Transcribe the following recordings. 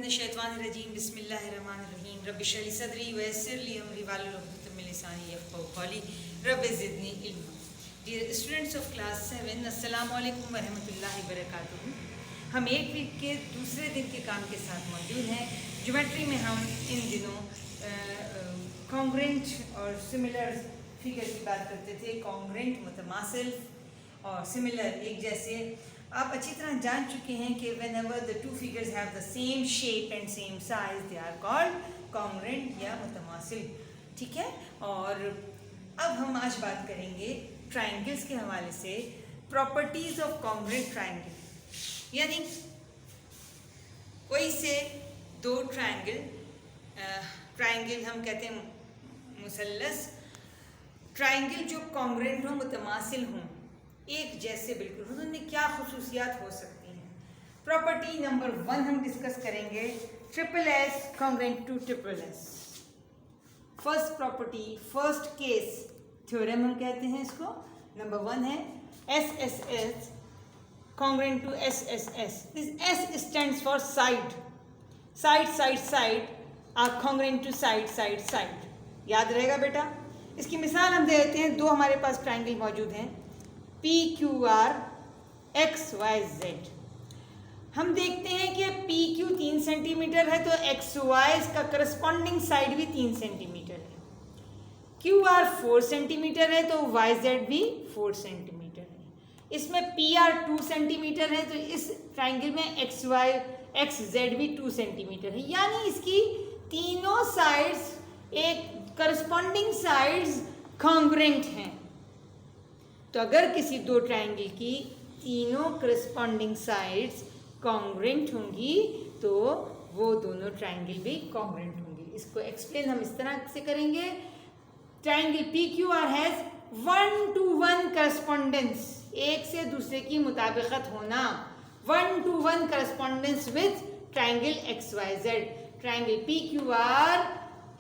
मिनश्शैतानिर्रजीम बिस्मिल्लाहिर्रहमानिर्रहीम रब्बि इश्रह ली सदरी वयस्सिर ली अमरी वाहलुल उक़दतम मिन लिसानी यफ़क़हू क़ौली rabbi ज़िदनी इल्मा। Dear students of class 7, अस्सलामु अलैकुम व रहमतुल्लाहि व बरकातुहू। हम एक वीक के दूसरे दिन के काम के साथ मौजूद हैं। ज्योमेट्री में हम इन दिनों कॉन्ग्रेंट और सिमिलर फिगर की बात करते थे। कॉन्ग्रेंट मुतमासिल और सिमिलर एक जैसे। आप अच्छी तरह जान चुके हैं कि whenever the two figures have the same shape and same size they are called congruent या मुतमासिल। ठीक है। और अब हम आज बात करेंगे ट्रायंगल्स के हवाले से, प्रॉपर्टीज ऑफ कॉन्ग्रुएंट ट्रायंगल। यानी कोई से दो ट्रायंगल हम कहते हैं मुसल्लस, ट्रायंगल जो कॉन्ग्रुएंट हो, मुतमासिल हों, एक जैसे बिल्कुल, उनमें क्या खुसूसियात हो सकती हैं। प्रॉपर्टी नंबर 1 हम डिस्कस करेंगे, triple S congruent to triple S. First property, first case theorem हम कहते हैं इसको। नंबर 1 है S S S congruent to S S S. This S stands for side, side side side are congruent to side side side. याद रहेगा बेटा। इसकी मिसाल हम दे देते हैं। दो हमारे पास ट्रायंगल मौजूद हैं, P Q R X Y Z. हम देखते हैं कि पी क्यू 3 सेंटीमीटर है तो एक्स वाई इसका करस्पॉन्डिंग साइड भी 3 सेंटीमीटर है। क्यू आर 4 सेंटीमीटर है तो वाई जेड भी 4 सेंटीमीटर है। इसमें पी आर 2 सेंटीमीटर है तो इस ट्राइंगल में एक्स वाई एक्स जेड भी 2 सेंटीमीटर है। यानी इसकी तीनों साइड्स, एक करस्पॉन्डिंग साइड्स कॉन्ग्रुएंट हैं। तो अगर किसी दो ट्रायंगल की तीनों करस्पॉन्डिंग साइड्स कॉन्ग्रुएंट होंगी तो वो दोनों ट्रायंगल भी कॉन्ग्रुएंट होंगी। इसको एक्सप्लेन हम इस तरह से करेंगे। Triangle P Q R has 1-to-1 correspondence, एक से दूसरे की मुताबिकत होना। 1-to-1 correspondence with triangle X Y Z. Triangle P Q R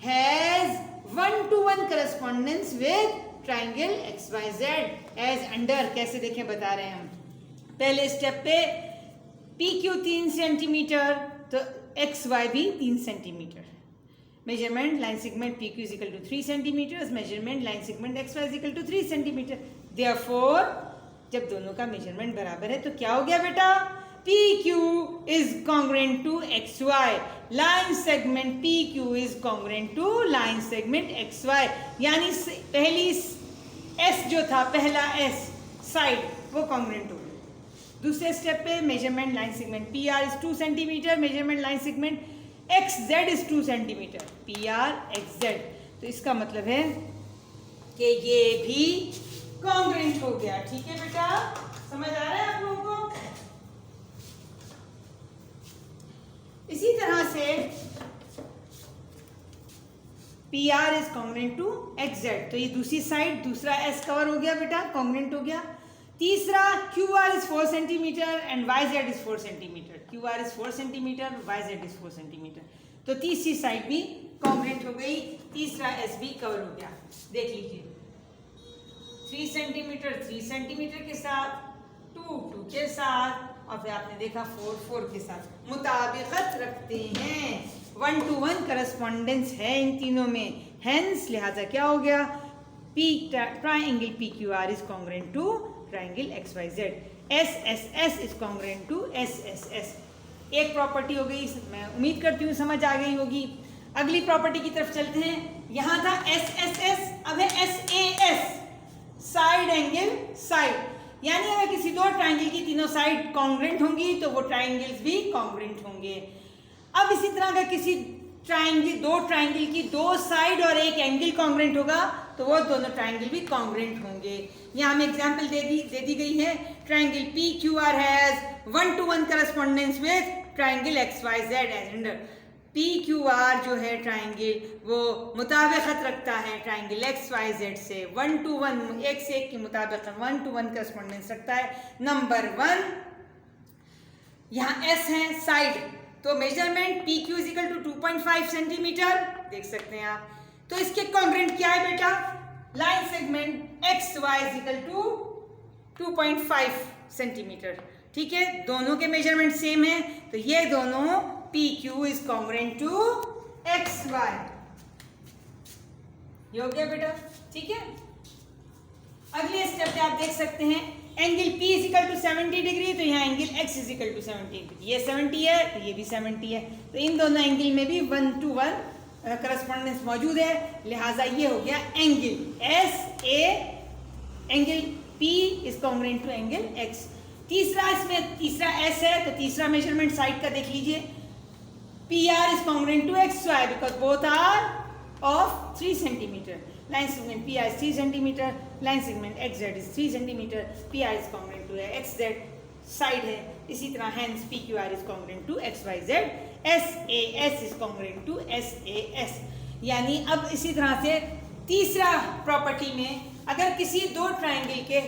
has 1-to-1 correspondence with triangle X Y Z as under. कैसे देखें बता रहे हैं हम। पहले स्टेप पे पी क्यू 3 सेंटीमीटर तो एक्स वाई भी 3 centimetre. Measurement line segment P Q is equal to 3 centimetre, measurement line segment X Y is equal to 3 centimetre. Therefore जब दोनों का मेजरमेंट बराबर है तो क्या हो गया बेटा, P Q is congruent to X Y. Line segment P Q is congruent to line segment X Y. यानी पहली एस जो था, पहला एस साइड, वो कॉन्ग्रुएंट हो गया। दूसरे स्टेप पे measurement line segment P R is 2 centimetre, measurement line segment x Z is 2 centimetre, P R x Z. तो इसका मतलब है कि ये भी कॉन्ग्रुएंट हो गया। ठीक है बेटा, समझ आ रहा है आप लोगों को। इसी तरह से P R is congruent to X Z, तो ये दूसरी साइड, दूसरा एस कवर हो गया बेटा, कॉन्ग्रुएंट हो गया। तीसरा Q R is 4 centimetre and Y Z is 4 centimetre. Q R is 4 centimetre, Y Z is 4 centimetre. तो तीसरी साइड भी कॉन्ग्रुएंट हो गई, तीसरा एस भी कवर हो गया। देख लीजिए 3 सेंटीमीटर 3 सेंटीमीटर के साथ, 2 2 के साथ, और फिर आपने देखा 4 4 के साथ मुताबिकत रखते हैं। 1-to-1 करस्पॉन्डेंस है इन तीनों में। हेंस लिहाजा क्या हो गया, P triangle P Q R is congruent to triangle X Y Z. S S S is congruent to S S S. एक प्रॉपर्टी हो गई, मैं उम्मीद करती हूँ समझ आ गई होगी। अगली प्रॉपर्टी की तरफ चलते हैं। यहाँ था एस एस एस, अब है S A S, side angle side. यानी अगर किसी दो ट्रायंगल की तीनों साइड कॉन्ग्रुएंट होंगी तो वो ट्रायंगल्स भी कॉन्ग्रुएंट होंगे। अब इसी तरह अगर किसी दो ट्रायंगल की 2 साइड और एक एंगल कॉन्ग्रुएंट होगा तो वो दोनों ट्रायंगल भी कॉन्ग्रुएंट होंगे। यहाँ हमें एग्जांपल दे दी गई है। Triangle P Q R has 1-to-1 correspondence with triangle X Y Z as under. P Q R जो है ट्रायंगल, वो मुताबिकत रखता है ट्रायंगल एक्स वाई जेड से। 1-to-1, एक से एक की मुताबिकत, 1-to-1 करस्पॉन्डेंस रखता है। नंबर 1 यहाँ एस है साइड, तो measurement P Q is equal to 2.5 centimetre, देख सकते हैं आप। तो इसके कॉन्ग्रुएंट क्या है बेटा, line segment X Y is equal to 2.5 centimetre. ठीक है, दोनों के मेजरमेंट सेम है तो ये दोनों P Q is congruent to X Y. ये हो गया बेटा, ठीक है। अगले स्टेप पे आप देख सकते हैं angle P is equal to 70 degree, तो यहाँ angle X is equal to 70 degree. ये 70 है तो ये भी 70 है, तो इन दोनों एंगल में भी 1 to 1 करस्पॉन्डेंस मौजूद है, लिहाजा ये हो गया angle angle P is congruent to angle X। तीसरा इसमें तीसरा S है, तो तीसरा मेजरमेंट साइड का देख लीजिए, PR is congruent to XY because both are of 3 centimetre. line segment PR is 3 centimeter, line segment XZ is 3 centimeter, PR is congruent to XZ side है, इसी तरह hence PQR is congruent to XYZ, SAS is congruent to SAS। यानी अब इसी तरह से तीसरा property में अगर किसी दो ट्राइंगल के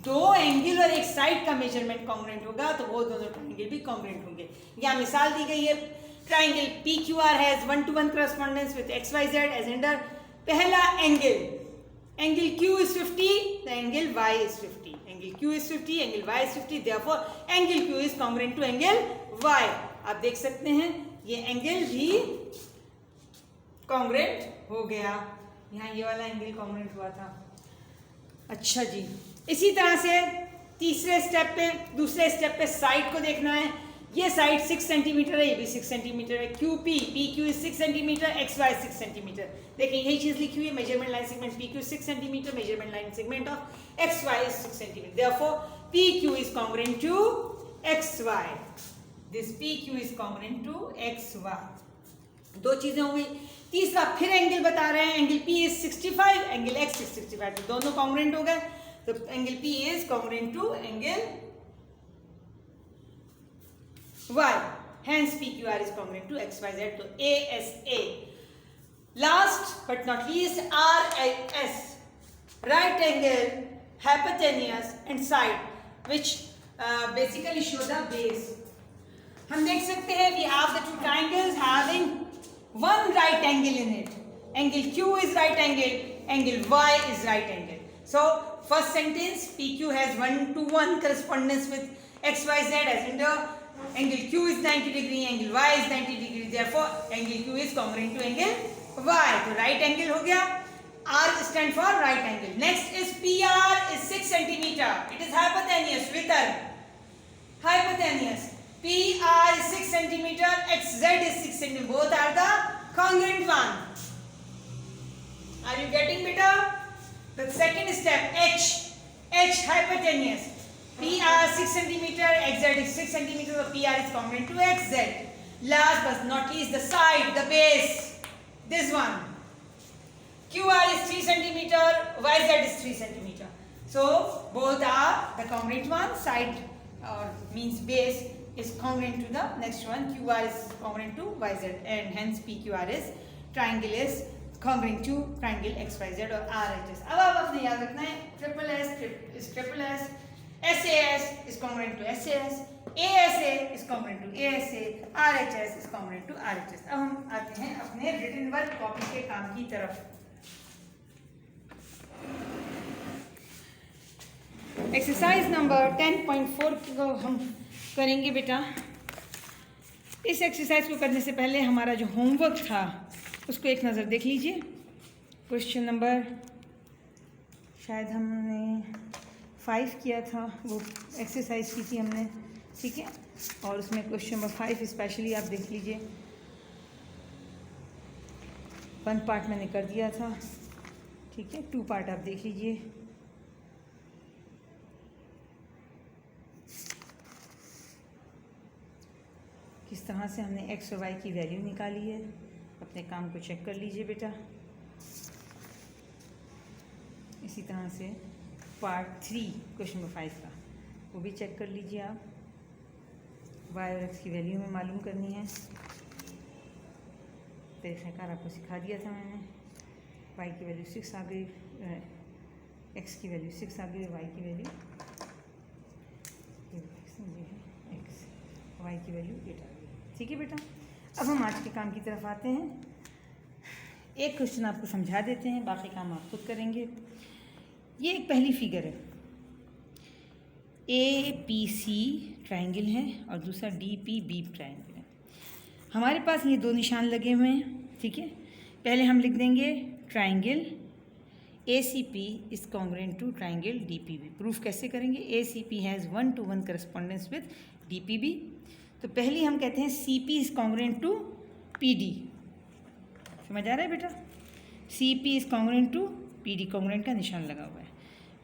दो एंगल और एक साइड का मेजरमेंट कॉन्ग्रुएंट होगा तो वो दोनों ट्राइंगल भी कॉन्ग्रुएंट होंगे। यहाँ मिसाल दी गई है, triangle PQR has 1 to 1 correspondence with XYZ as under पहला angle Q is 50, the angle Y is 50, angle Q is 50, angle Y is 50, therefore angle Q is congruent to angle Y। आप देख सकते हैं ये एंगल भी congruent हो गया, यहाँ ये वाला एंगल कॉन्ग्रुएंट हुआ था। अच्छा जी, इसी तरह से तीसरे स्टेप पे दूसरे स्टेप पे साइड को देखना है। ये साइड 6 सेंटीमीटर है, ये भी 6 सेंटीमीटर है। PQ is 6 centimetre, XY 6 centimetre. देखिए यही चीज लिखी हुई है, measurement line segment PQ 6 centimetre, measurement line segment of XY is 6 centimetre. Therefore PQ is congruent to XY। This PQ is congruent to XY। दो चीजें हो गई। तीसरा फिर एंगल बता रहे हैं, angle P is 65, angle X is 65, तो दोनों कॉन्ग्रुएंट हो गए, तो angle P is congruent to angle Y, hence PQR is congruent to XYZ, तो ASA। Last but not least RAS, right angle, hypotenuse and side, which basically show the base। हम देख सकते हैं we have the two triangles having one right angle in it, angle Q is right angle, angle Y is right angle। So first sentence, PQ has 1 to 1 correspondence with XYZ as in the angle Q is 90 degree, angle Y is 90 degree, therefore angle Q is congruent to angle Y, तो right angle हो गया। R stand for right angle। Next is PR is 6 centimeter, it is hypotenuse with hypotenuse। PR is 6 centimeter, XZ is 6 centimeter, both are the congruent one। Are you getting beta? The second step H hypotenuse, PR 6 centimeter, XZ is 6 centimeter, so PR is congruent to XZ। Last but not least the side, the base, this one, QR is 3 centimeter, YZ is 3 centimeter, so both are the congruent one, side or means base is congruent to the next one, QR is congruent to YZ, and hence PQR is triangle is congruent to triangle XYZ or RHS। अब आप अपने याद रखना है triple S, SAS is congruent to SAS, ASA is congruent to ASA, RHS is congruent to RHS। अब हम आते हैं अपने रिटन वर्क कॉपी के काम की तरफ। एक्सरसाइज नंबर 10.4 को हम करेंगे बेटा। इस एक्सरसाइज को करने से पहले हमारा जो होमवर्क था उसको एक नज़र देख लीजिए। क्वेश्चन नंबर शायद हमने 5 किया था, वो एक्सरसाइज की थी हमने, ठीक है, और उसमें क्वेश्चन नंबर 5 स्पेशली आप देख लीजिए, 1 पार्ट मैंने कर दिया था, ठीक है, 2 पार्ट आप देख लीजिए। किस तरह से हमने एक्स और वाई की वैल्यू निकाली है, अपने काम को चेक कर लीजिए बेटा। इसी तरह से पार्ट 3 क्वेश्चन नंबर 5 का वो भी चेक कर लीजिए आप। वाई और एक्स की वैल्यू में मालूम करनी है, तरीक़ाकार आपको सिखा दिया था मैंने। वाई की वैल्यू 6 आ गई, एक्स की वैल्यू 6 आ गई, वाई की वैल्यू एक्स, वाई की वैल्यू 8 आ गई, ठीक है बेटा। अब हम आज के काम की तरफ आते हैं। एक क्वेश्चन आपको समझा देते हैं, बाकी काम आप खुद करेंगे। ये एक पहली फिगर है, APC ट्रायंगल है और दूसरा DPB ट्रायंगल है। हमारे पास ये दो निशान लगे हुए हैं, ठीक है। पहले हम लिख देंगे triangle ACP is congruent to triangle DPB। Proof कैसे करेंगे? ACP has 1-to-1 correspondence with DPB। तो पहली हम कहते हैं CP is congruent to PD। समझ आ रहा है बेटा? CP is congruent to PD, congruent का निशान लगा हुआ है।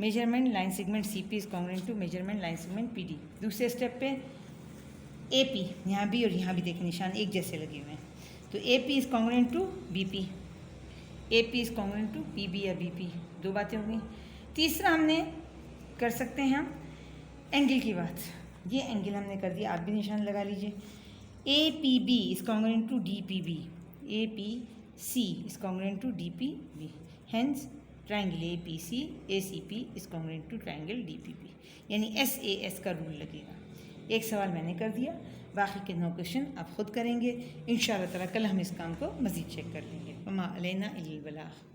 Measurement line segment CP is congruent to measurement line segment PD। दूसरे स्टेप पे AP, यहाँ भी और यहाँ भी देखिए निशान एक जैसे लगे हुए हैं, तो AP is congruent to BP, AP is congruent to PB या BP। दो बातें हो गई। तीसरा हमने कर सकते हैं हम एंगल की बात। ये एंगल हमने कर दिया, आप भी निशान लगा लीजिए। APB is congruent to DPB, APC is congruent to DPB, hence triangle APC ACP is congruent to triangle DPB, यानी SAS का रूल लगेगा। एक सवाल मैंने कर दिया, बाकी के 9 क्वेश्चन आप खुद करेंगे। इंशाअल्लाह ताला कल हम इस काम को मज़ीद चेक कर लेंगे। वमा अलैना इल्लल बलाग।